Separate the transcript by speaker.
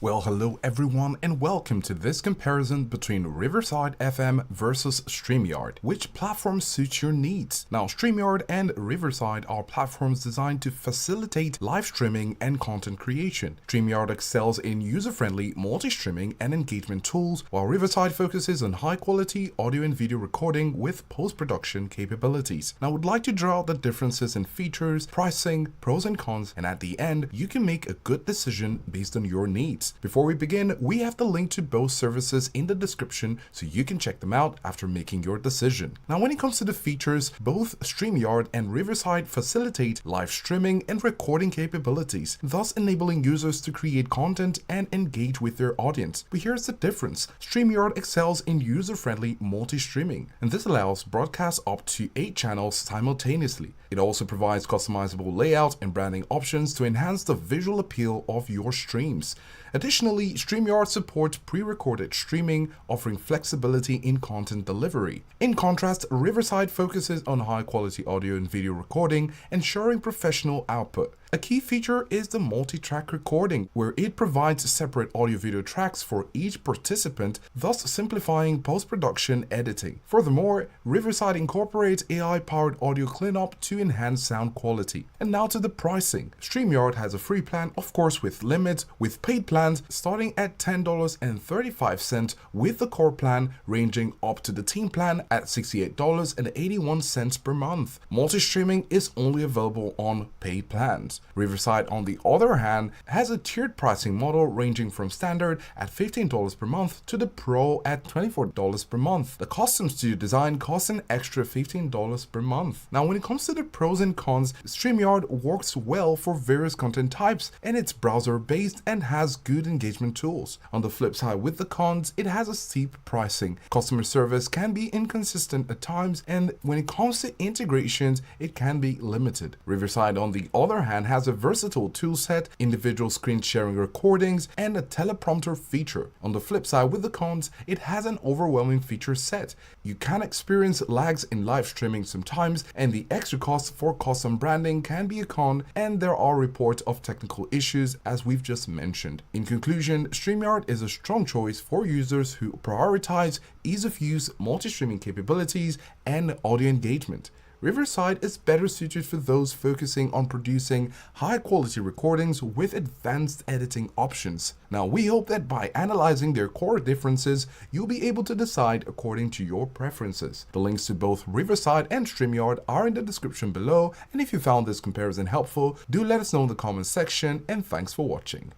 Speaker 1: Well, hello everyone and welcome to this comparison between Riverside FM versus StreamYard. Which platform suits your needs? Now, StreamYard and Riverside are platforms designed to facilitate live streaming and content creation. StreamYard excels in user-friendly multi-streaming and engagement tools, while Riverside focuses on high-quality audio and video recording with post-production capabilities. Now, I would like to draw out the differences in features, pricing, pros and cons, and at the end, you can make a good decision based on your needs. Before we begin, we have the link to both services in the description so you can check them out after making your decision. Now, when it comes to the features, both StreamYard and Riverside facilitate live streaming and recording capabilities, thus enabling users to create content and engage with their audience. But here's the difference. StreamYard excels in user-friendly multi-streaming, and this allows broadcasts up to 8 channels simultaneously. It also provides customizable layout and branding options to enhance the visual appeal of your streams. Additionally, StreamYard supports pre-recorded streaming, offering flexibility in content delivery. In contrast, Riverside focuses on high-quality audio and video recording, ensuring professional output. A key feature is the multi-track recording, where it provides separate audio-video tracks for each participant, thus simplifying post-production editing. Furthermore, Riverside incorporates AI-powered audio cleanup to enhance sound quality. And now to the pricing. StreamYard has a free plan, of course with limits, with paid plans starting at $10.35 with the core plan ranging up to the teen plan at $68.81 per month. Multi-streaming is only available on paid plans. Riverside, on the other hand, has a tiered pricing model ranging from standard at $15 per month to the pro at $24 per month. The custom studio design costs an extra $15 per month. Now, when it comes to the pros and cons, StreamYard works well for various content types and it's browser-based and has good engagement tools. On the flip side, with the cons, it has a steep pricing. Customer service can be inconsistent at times, and when it comes to integrations, it can be limited. Riverside, on the other hand, has a versatile toolset, individual screen sharing recordings, and a teleprompter feature. On the flip side, with the cons, it has an overwhelming feature set. You can experience lags in live streaming sometimes, and the extra cost for custom branding can be a con, and there are reports of technical issues as we've just mentioned. In conclusion, StreamYard is a strong choice for users who prioritize ease of use, multi-streaming capabilities, and audio engagement. Riverside is better suited for those focusing on producing high-quality recordings with advanced editing options. Now, we hope that by analyzing their core differences, you'll be able to decide according to your preferences. The links to both Riverside and StreamYard are in the description below, and if you found this comparison helpful, do let us know in the comments section, and thanks for watching.